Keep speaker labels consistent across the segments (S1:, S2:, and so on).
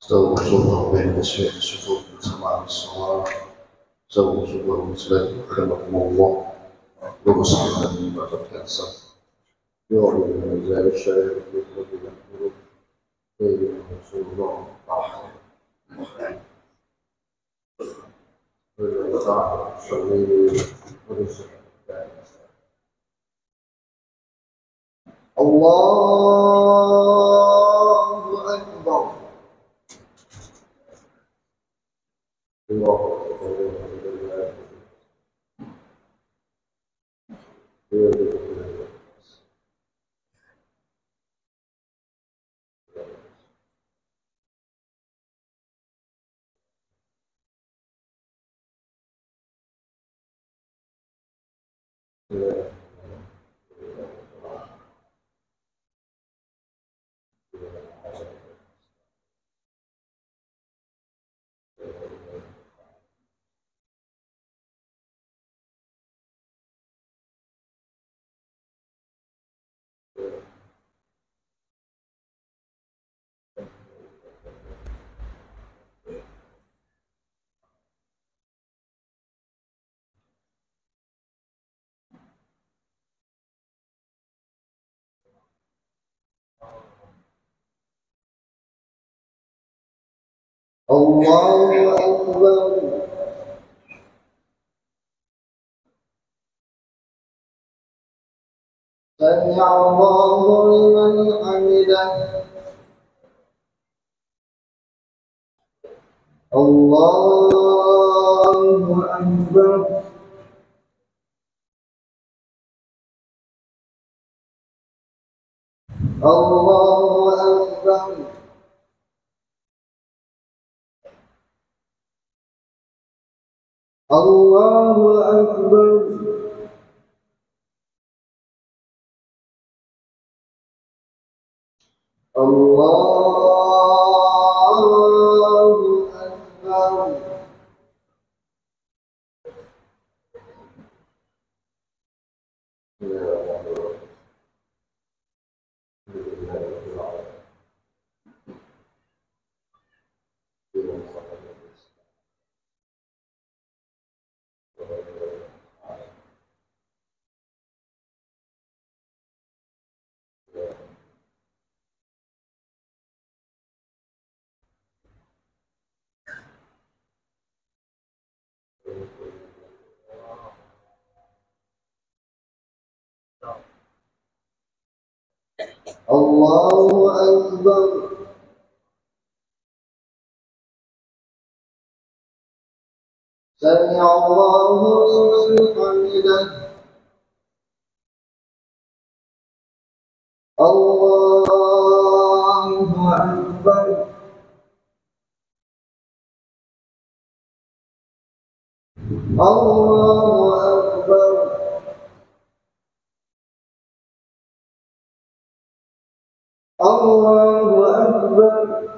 S1: استغفر بين الشيخ الشكور سماع الصواب سووا شكور مسلم رحمكم الله ومسلم من بعد الحسن يوم من ذلك الشيخ يطلب يقول إيه رسول الله طاحن ويطاع شغيل ورسل الله أكبر الله الله أكبر سمع الله لمن حمده الله أكبر الله أكبر الله أكبر الله أكبر الله أكبر سمع الله لمن حمده الله أكبر الله أكبر الله أكبر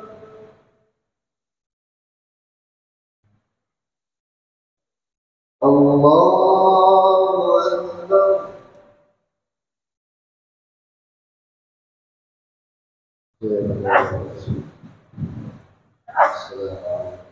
S1: الله أكبر السلام عليكم.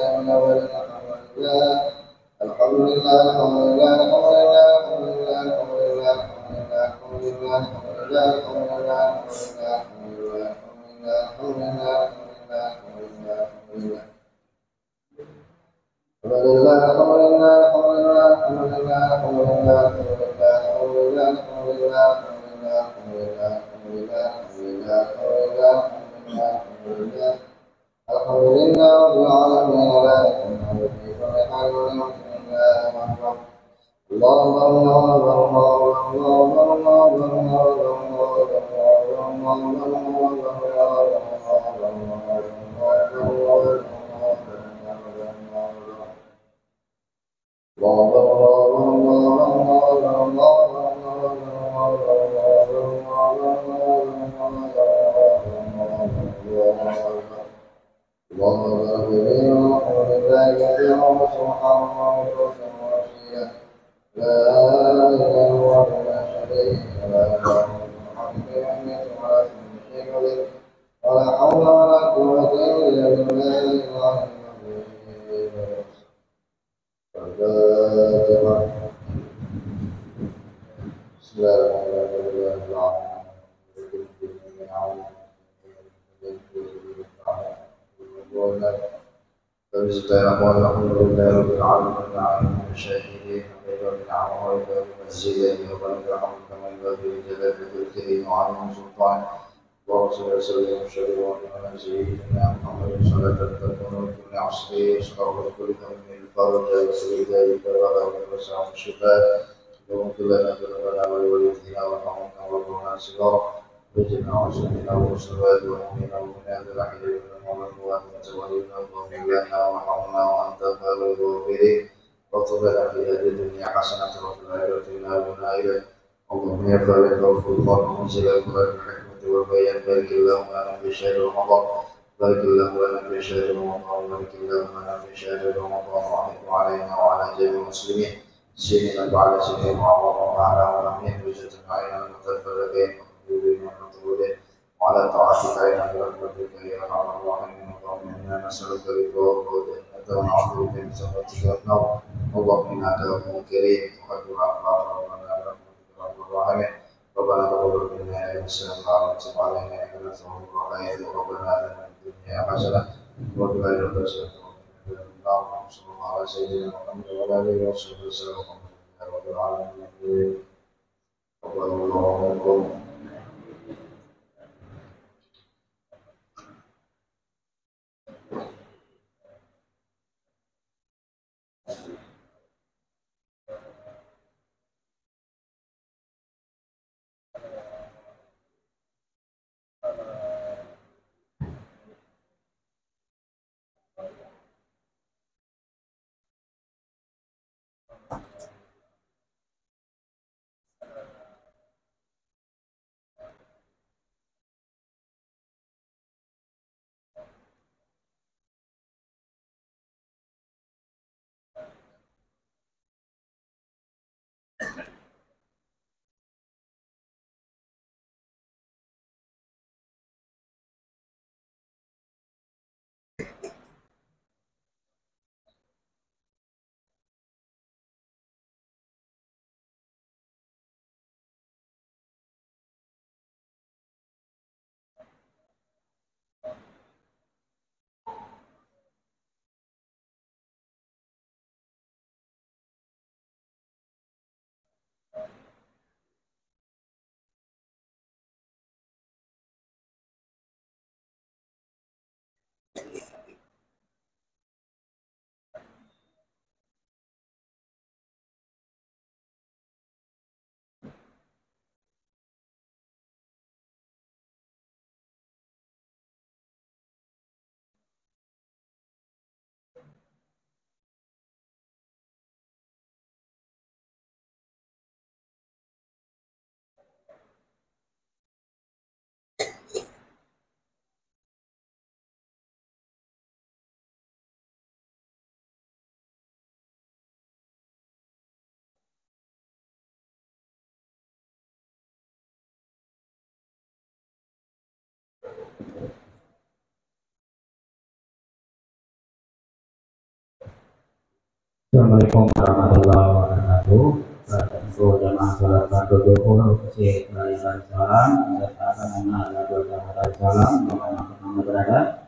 S2: Assalamualaikum warahmatullahi wabarakatuh. Untuk jamaah salat fardu zuhur masjid Barisan Salam, serta mengenal Barisan Salam, mana berada.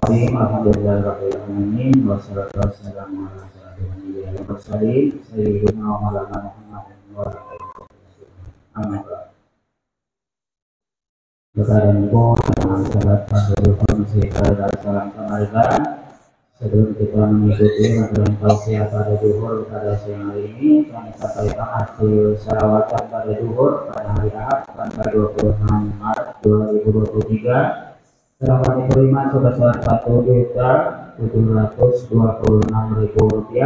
S2: Alhamdulillah alamin wassalatu wassalamu ala asyrofil mursalin sayyidina wa maulana Muhammadin wa ala alihi wasallam. Sekarang pun salat fardu zuhur masjid Barisan Salam Samarinda. Sebelum kita mengikuti materi tausiah pada zuhur pada siang hari ini, kami sampaikan hasil salawatan pada zuhur pada hari Ahad tanggal 26 Maret 2023 telah diterima sebesar Rp1.726.000.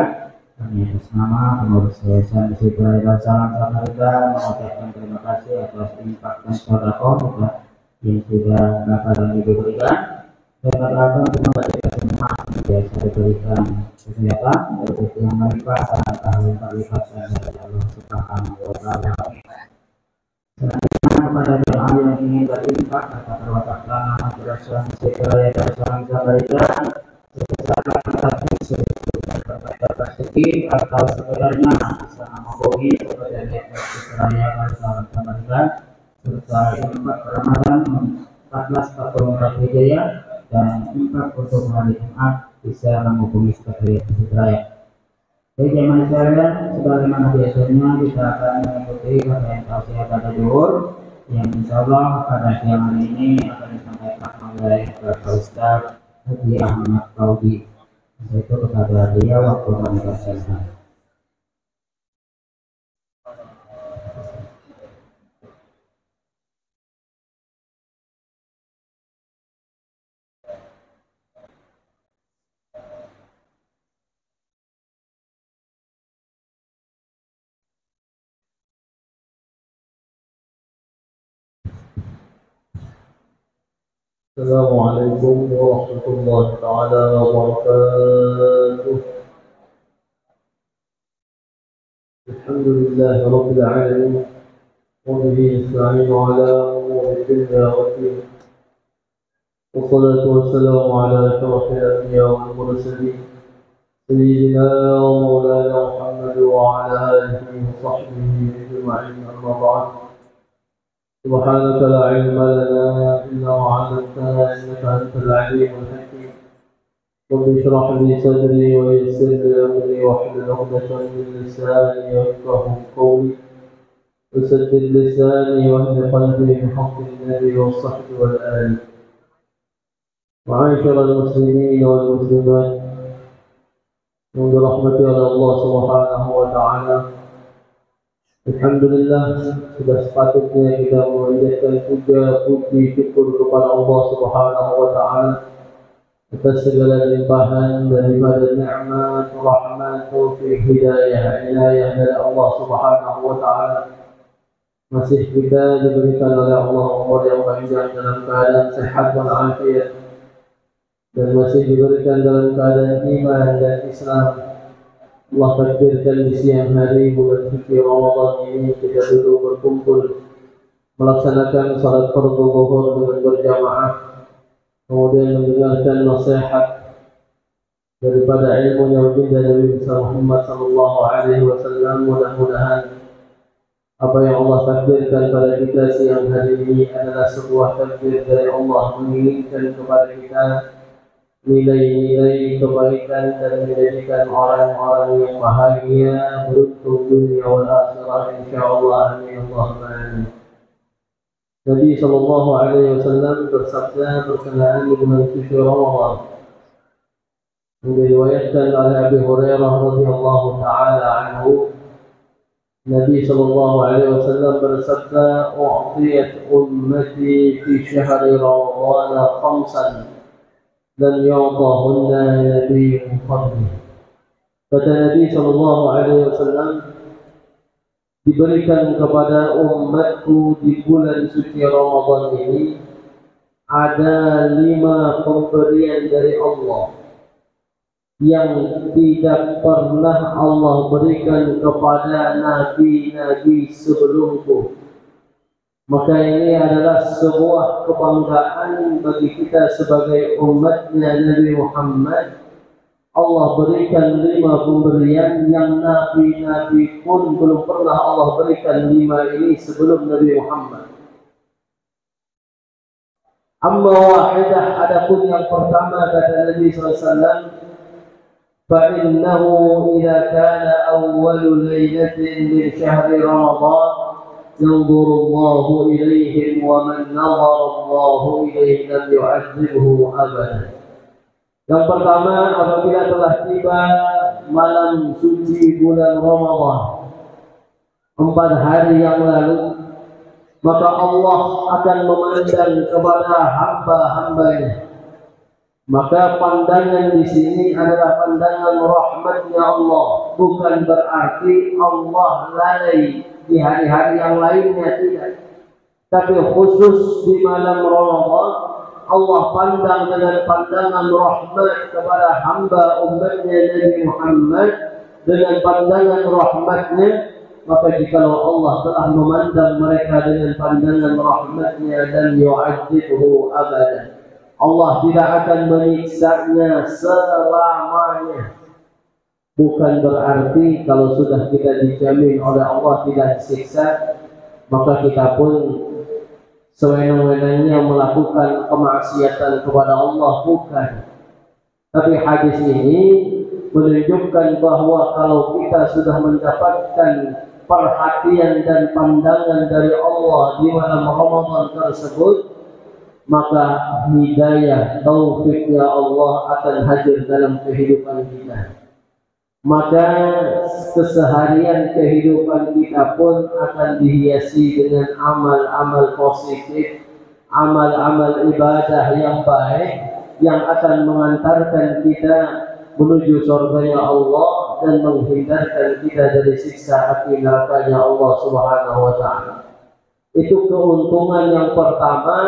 S2: Kami atas nama pengurus Yayasan Masjid Barisan Salam Samarinda mengucapkan terima kasih atas infak dan sedekah yang sudah dapat diberikan. Dan akan membaca semua biasa diberikan kesehatan rezeki yang melimpah dan tahun terlihat dari Allah Subhanahu wa Ta'ala. Selanjutnya kepada jemaah yang ingin berinfak atau terwatakkan madrasah Masjid Barisan Salam Samarinda sebesar rezeki atau sekedarnya bisa menghubungi kepada Masjid Barisan Salam Samarinda serta infak Ramadan 1444 Hijriah dan infak untuk hari Jumat bisa menghubungi Sekretariat Masjid Raya. Jadi jemaah sekalian, sebagaimana biasanya kita akan mengikuti materi tausiah pada zuhur yang insyaallah pada siang hari ini akan disampaikan oleh Bapak Ustaz Haji Ahmad Faudi. Yaitu kepada dia waktu kami persilakan.
S3: السلام عليكم ورحمة الله تعالى وبركاته. الحمد لله رب العالمين وبه نستعين على أمور الدنيا والدين والصلاة والسلام على أشرف الأنبياء والمرسلين سيدنا ومولانا محمد وعلى آله وصحبه أجمعين أما بعد. سبحانك لا علم لنا إلا ما علمتنا إنك أنت العليم الحكيم. رب اشرح لي صدري ويسر لي أمري واحلل عقدة من لساني يفقهوا قولي وسدد لساني واهد قلبي بحق النبي والصحب والآل. معاشر المسلمين والمسلمات، من رحمة الله سبحانه وتعالى, alhamdulillah sudah sepatutnya kita memanjatkan puji syukur kepada Allah Subhanahu wa Ta'ala atas segala limpahan daripada nikmat, rahmat, taufik, hidayah, inayah dari Allah Subhanahu wa Ta'ala. Masih kita diberikan oleh Allah umur yang panjang dalam keadaan sehat dan afiat, dan masih diberikan dalam keadaan iman dan Islam. Allah takdirkan di siang hari bulan suci Ramadan ini kita duduk berkumpul melaksanakan salat fardu zuhur dengan berjamaah, kemudian mendengarkan nasihat daripada ilmu yang baginda Nabi Muhammad sallallahu alaihi wasallam. Mudah-mudahan apa yang Allah takdirkan pada kita siang hari ini adalah sebuah takdir dari Allah menginginkan kepada kita nilai-nilai kebaikan dan menjadikan orang-orang yang bahagia beruntung dunia wal akhirah insyaallah. Amin Allahumma amin. Nabi sallallahu alaihi wasallam bersabda berkenaan dengan suci Ramadan, diriwayatkan oleh Abu Hurairah radhiyallahu taala anhu, Nabi sallallahu alaihi wasallam bersabda, "U'tiyat ummati fi syahri Ramadan khamsan dan yu'tahunna nabiyyun qabli." Kata Nabi sallallahu alaihi wasallam, diberikan kepada umatku di bulan suci Ramadan ini ada 5 pemberian dari Allah yang tidak pernah Allah berikan kepada nabi-nabi sebelumku. Maka ini adalah sebuah kebanggaan bagi kita sebagai umatnya Nabi Muhammad. Allah berikan 5 pemberian yang nabi-nabi pun belum pernah Allah berikan 5 ini sebelum Nabi Muhammad. Amma wahidah, adapun yang pertama kata Nabi SAW, فَإِنَّهُ إِذَا كَانَ أَوَّلُ لَيْلَةٍ مِنْ شَهْرِ رَمَضَانَ يَنْظُرُ اللَّهُ إِلَيْهِمْ وَمَنْ نَظَرَ اللَّهُ إِلَيْهِ لَمْ يُعَذِّبْهُ أَبَدًا. Yang pertama, apabila telah tiba malam suci bulan Ramadan 4 hari yang lalu, maka Allah akan memandang kepada hamba-hambanya. Maka pandangan di sini adalah pandangan rahmatnya Allah, bukan berarti Allah lalai di hari-hari yang lainnya, tidak. Tapi khusus di malam Ramadan Allah pandang dengan pandangan rahmat kepada hamba umatnya Nabi Muhammad dengan pandangan rahmatnya. Maka jikalau Allah telah memandang mereka dengan pandangan rahmatnya dan yu'adzibhu abadan, Allah tidak akan menyiksanya selamanya. Bukan berarti kalau sudah kita dijamin oleh Allah tidak disiksa, maka kita pun sewenang-wenangnya melakukan kemaksiatan kepada Allah, bukan. Tapi hadis ini menunjukkan bahwa kalau kita sudah mendapatkan perhatian dan pandangan dari Allah di malam Ramadan tersebut, maka hidayah, taufiknya Allah akan hadir dalam kehidupan kita. Maka keseharian kehidupan kita pun akan dihiasi dengan amal-amal positif, amal-amal ibadah yang baik yang akan mengantarkan kita menuju surganya Allah dan menghindarkan kita dari siksa api nerakanya Allah Subhanahu wa taala. Itu keuntungan yang pertama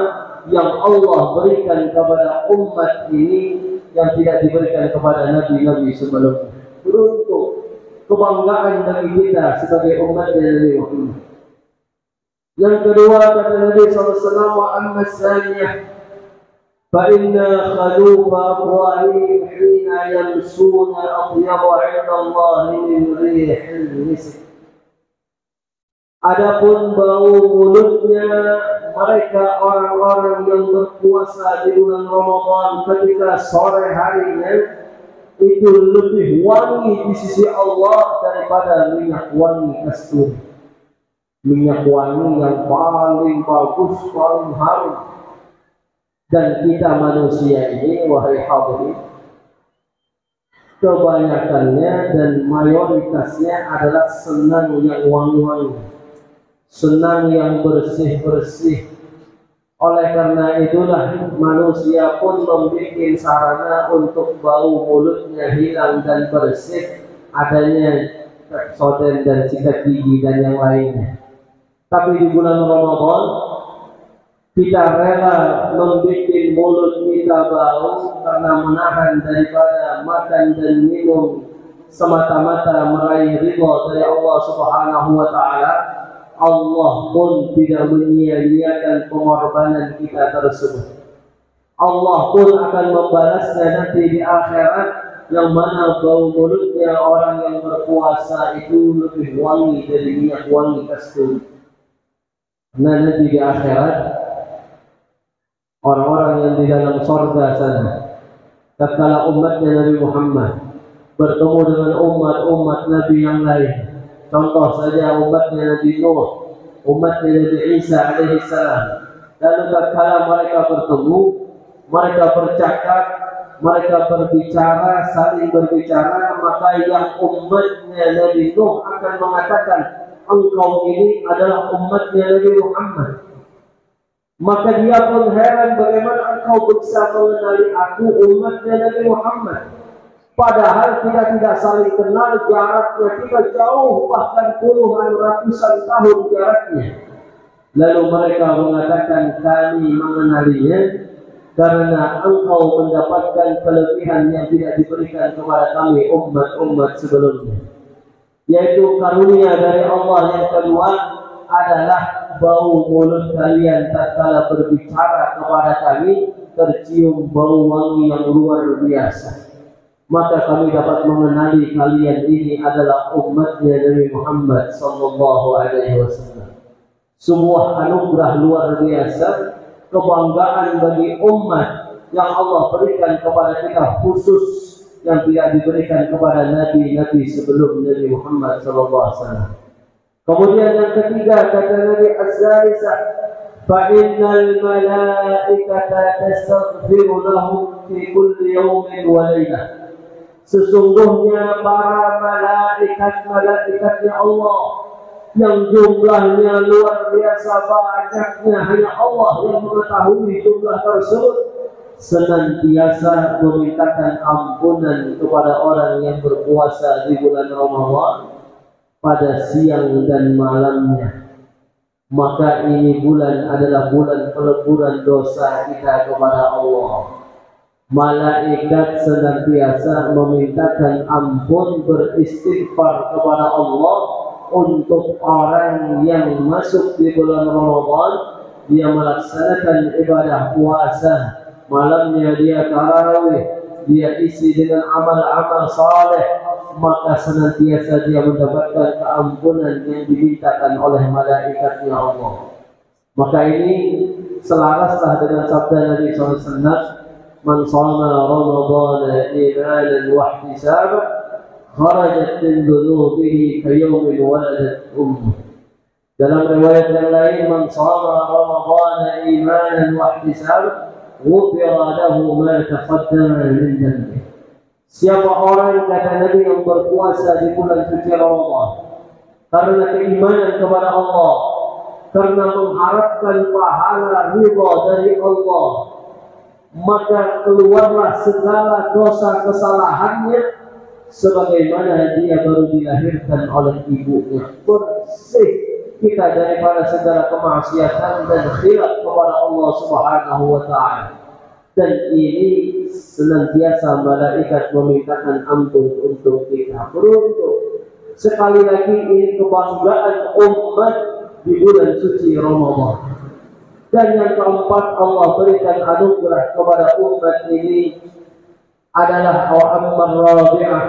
S3: yang Allah berikan kepada umat ini yang tidak diberikan kepada nabi-nabi sebelumnya. Beruntung, kebanggaan bagi kita sebagai umat Nabi Muhammad. Yang kedua kata Nabi SAW, wa amma tsaniyah fa inna khalufa aqwahihim hina yamsuna athyaba 'inda Allah min rihil misk. Adapun bau mulutnya mereka orang-orang yang berpuasa di bulan Ramadan ketika sore harinya itu lebih wangi di sisi Allah daripada minyak wangi kasturi. Minyak wangi yang paling bagus, paling harum. Dan kita manusia ini, wahai hadirin, kebanyakannya dan mayoritasnya adalah senang yang wangi-wangi, senang yang bersih-bersih. Oleh karena itulah manusia pun membuat sarana untuk bau mulutnya hilang dan bersih, adanya soden dan sikat gigi dan yang lainnya. Tapi di bulan Ramadan kita rela membuat mulut kita bau karena menahan daripada makan dan minum semata-mata meraih ridha dari Allah Subhanahu wa taala. Allah pun tidak menyia-nyiakan pengorbanan kita tersebut. Allah pun akan membalasnya nanti di akhirat, yang mana bau mulutnya orang yang berpuasa itu lebih wangi dari minyak wangi kasturi. Nah, nanti di akhirat orang-orang yang di dalam surga sana, tatkala umatnya Nabi Muhammad bertemu dengan umat-umat Nabi yang lain. Contoh saja umatnya Nabi Nuh, umatnya Nabi Isa alaihissalam. Lalu tatkala mereka bertemu, mereka bercakap, mereka berbicara, saling berbicara, maka yang umatnya Nabi Nuh akan mengatakan, engkau ini adalah umatnya Nabi Muhammad. Maka dia pun heran bagaimana engkau bisa mengenali aku umatnya Nabi Muhammad. Padahal kita tidak saling kenal, jaraknya kita jauh, bahkan puluhan ratusan tahun jaraknya. Lalu mereka mengatakan, kami mengenalinya karena engkau mendapatkan kelebihan yang tidak diberikan kepada kami umat-umat sebelumnya. Yaitu karunia dari Allah yang kedua adalah bau mulut kalian tatkala berbicara kepada kami tercium bau wangi yang luar biasa. maka kami dapat mengenali kalian ini adalah umatnya Nabi Muhammad sallallahu alaihi wasallam. Sebuah anugerah luar biasa, kebanggaan bagi umat yang Allah berikan kepada kita, khusus yang tidak diberikan kepada nabi-nabi sebelum Nabi Muhammad sallallahu alaihi wasallam. Kemudian yang ketiga kata Nabi Az-Zalisah, fa innal malaikata tastaghfiru lahum fi kulli yawmin wa lailah. Sesungguhnya para malaikat-malaikatnya Allah yang jumlahnya luar biasa banyaknya, hanya Allah yang mengetahui jumlah tersebut, senantiasa memintakan ampunan kepada orang yang berpuasa di bulan Ramadan pada siang dan malamnya. Maka ini bulan adalah bulan peleburan dosa kita kepada Allah. Malaikat senantiasa memintakan ampun, beristighfar kepada Allah untuk orang yang masuk di bulan Ramadan. Dia melaksanakan ibadah puasa, malamnya dia tarawih, dia isi dengan amal-amal saleh, maka senantiasa dia mendapatkan keampunan yang dimintakan oleh malaikatnya Allah. Maka ini selaraslah dengan sabda Nabi SAW, man shama Ramadhana imanan wa ihtisaban kharajat min dhunubihi kayawmin waladat ummuh. Dalam riwayat yang lain, man shama Ramadhana imanan wa ihtisaban ghufira lahu ma taqaddama min dhanbihi. Siapa orang, kata Nabi, yang berpuasa di bulan suci Ramadan karena keimanan kepada Allah, karena mengharapkan pahala ridha dari Allah, maka keluarlah segala dosa kesalahannya sebagaimana dia baru dilahirkan oleh ibunya. Bersih kita daripada segala kemaksiatan dan khilaf kepada Allah Subhanahu wa taala. Dan ini senantiasa malaikat memintakan ampun untuk kita. Beruntung sekali lagi, ini kebanggaan umat di bulan suci Ramadan. Dan yang keempat, Allah berikan anugerah kepada umat ini adalah Muhammad Rabi'ah.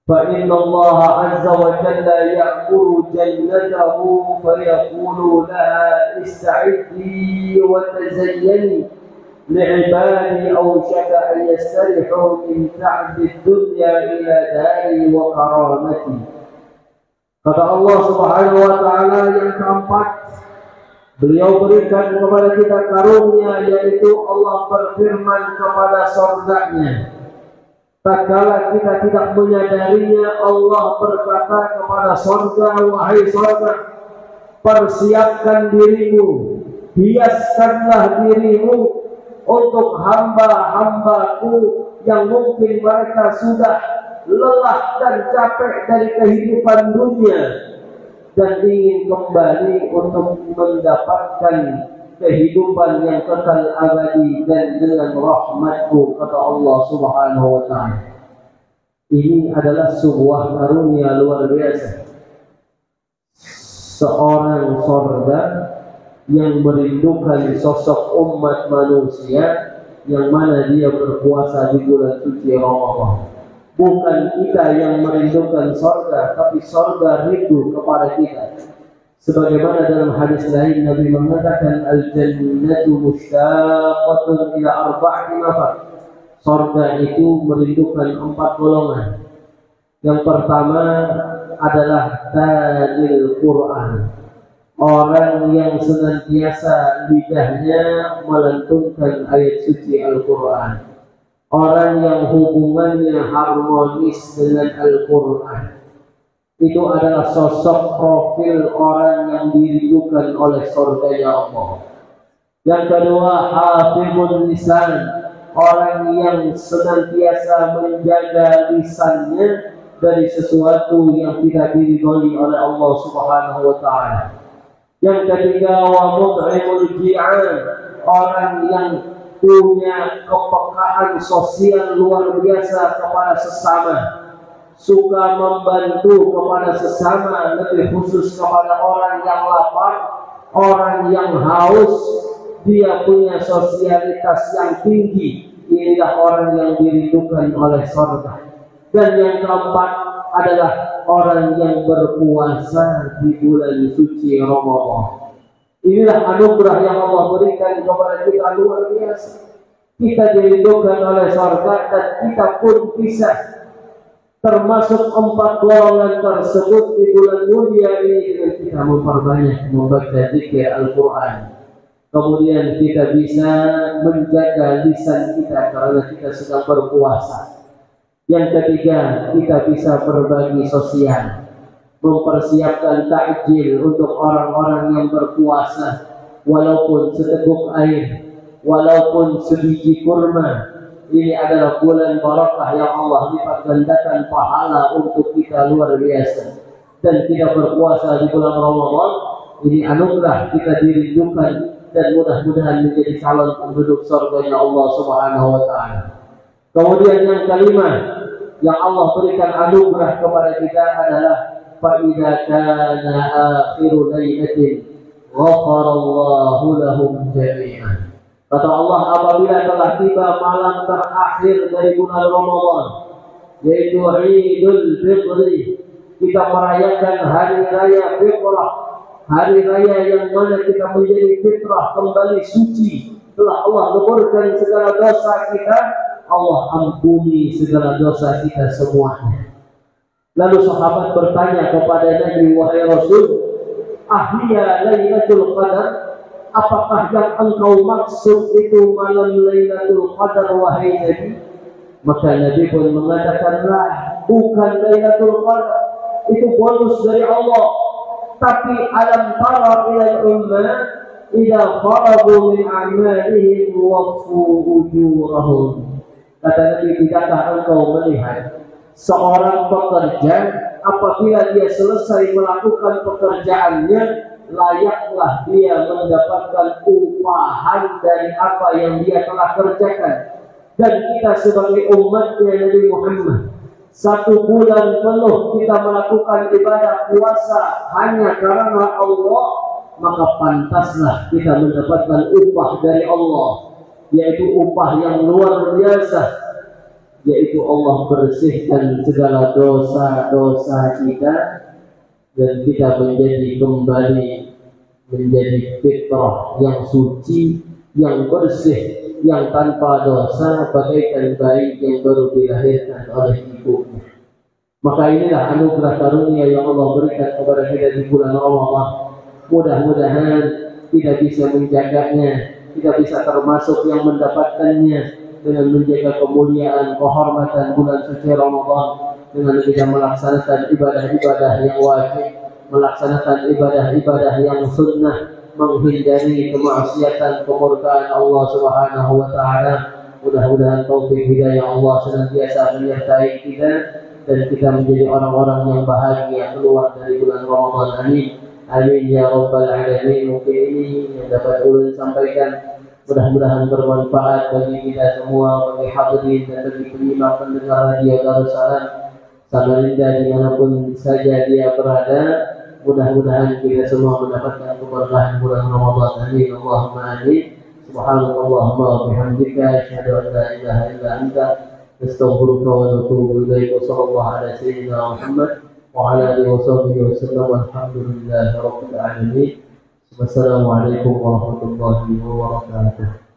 S3: Fa inna Allah azza wa jalla ya'muru jannatahu fa yaqulu laha ista'iddi wa tazayyani li'ibadi awshaka an yastarihu min ta'bi dunya ila dari wa karamati. Kata Allah Subhanahu wa ta'ala yang keempat, beliau berikan kepada kita karunia, yaitu Allah berfirman kepada surganya. Tatkala kita tidak menyadarinya, Allah berkata kepada surga, wahai surga, persiapkan dirimu, hiaskanlah dirimu untuk hamba-hambaku yang mungkin mereka sudah lelah dan capek dari kehidupan dunia dan ingin kembali untuk mendapatkan kehidupan yang kekal abadi dan dengan rahmatku, kata Allah Subhanahu wa ta'ala. Ini adalah sebuah karunia luar biasa. Seorang surga yang merindukan sosok umat manusia yang mana dia berpuasa di bulan suci Ramadan. Bukan kita yang merindukan surga, tapi surga rindu kepada kita. Sebagaimana dalam hadis lain Nabi mengatakan, al-jannatu mushtaqatun ila arba'ati nafar. Surga itu merindukan 4 golongan. Yang pertama adalah talil Quran, orang yang senantiasa lidahnya melantunkan ayat suci Al-Quran, orang yang hubungannya harmonis dengan Al-Quran. Itu adalah sosok profil orang yang dirindukan oleh surganya Allah. Yang kedua, hafizun lisan, orang yang senantiasa menjaga lisannya dari sesuatu yang tidak diridhoi oleh Allah Subhanahu wa ta'ala. Yang ketiga, wa mut'imul ji'an, orang yang punya kepekaan sosial luar biasa kepada sesama, suka membantu kepada sesama, lebih khusus kepada orang yang lapar, orang yang haus. Dia punya sosialitas yang tinggi, inilah orang yang dirindukan oleh surga. Dan yang keempat adalah orang yang berpuasa di bulan suci Ramadan. Inilah anugerah yang Allah berikan kepada kita luar biasa. Kita dirindukan oleh surga dan kita pun bisa termasuk 4 golongan tersebut di bulan mulia ini dengan kita memperbanyak membaca zikir Al-Quran. Kemudian kita bisa menjaga lisan kita karena kita sedang berpuasa. Yang ketiga, kita bisa berbagi sosial, mempersiapkan takjil untuk orang-orang yang berpuasa, walaupun seteguk air, walaupun sebiji kurma. Ini adalah bulan barakah yang Allah lipat gandakan pahala untuk kita luar biasa. Dan kita berpuasa di bulan Ramadan, ini anugerah kita dirindukan dan mudah-mudahan menjadi calon penduduk surga Allah Subhanahu wa taala. Kemudian yang kelima yang Allah berikan anugerah kepada kita adalah فَإِذَا كَانَ آخِرُ لَيْلَةٍ غَفَرَ اللَّهُ لَهُمْ جَمِيعًا. Kata Allah, apabila telah tiba malam terakhir dari bulan Ramadan, yaitu Idul Fitri, kita merayakan hari raya fitrah, hari raya yang mana kita menjadi fitrah, kembali suci. Setelah Allah leburkan segala dosa kita, Allah ampuni segala dosa kita semuanya. Lalu sahabat bertanya kepada Nabi, wahai Rasul, ahliya Lailatul Qadar? Apakah yang engkau maksud itu malam Lailatul Qadar, wahai Nabi? Maka Nabi pun mengatakan, bukan Lailatul Qadar, itu bonus dari Allah. Tapi alam tara ila ummah idza faragu min a'malihim wafu ujurahum. Kata Nabi, tidakkah engkau melihat seorang pekerja apabila dia selesai melakukan pekerjaannya, layaklah dia mendapatkan upahan dari apa yang dia telah kerjakan. Dan kita sebagai umatnya Nabi Muhammad, 1 bulan penuh kita melakukan ibadah puasa hanya karena Allah, maka pantaslah kita mendapatkan upah dari Allah, yaitu upah yang luar biasa, yaitu Allah bersihkan segala dosa-dosa kita dan kita menjadi kembali menjadi fitrah yang suci, yang bersih, yang tanpa dosa, bagaikan bayi yang baru dilahirkan oleh ibunya. Maka inilah anugerah karunia yang Allah berikan kepada kita di bulan Ramadan. Mudah-mudahan kita bisa menjaganya, kita bisa termasuk yang mendapatkannya dengan menjaga kemuliaan, kehormatan bulan suci Ramadan, dengan kita melaksanakan ibadah-ibadah yang wajib, melaksanakan ibadah-ibadah yang sunnah, menghindari kemaksiatan, kemurkaan Allah Subhanahu wa taala. Mudah-mudahan taufik hidayah Allah senantiasa menyertai kita dan kita menjadi orang-orang yang bahagia keluar dari bulan Ramadan. Amin. Amin ya rabbal alamin. Mungkin ini yang dapat ulun sampaikan. Mudah-mudahan bermanfaat bagi kita semua, bagi hadirin dan bagi penyimak pendengar radio Darussalam Samarinda dimanapun saja dia berada. Mudah-mudahan kita semua mendapatkan keberkahan bulan Ramadan. Amin. Allahumma amin. Subhanallahumma wa bihamdika asyhadu an la ilaha illa anta astaghfiruka wa atubu ilaik. Wassallallahu ala sayyidina Muhammad wa ala alihi washabbihi wasallam. Walhamdulillahi rabbil alamin. Wassalamualaikum warahmatullahi wabarakatuh.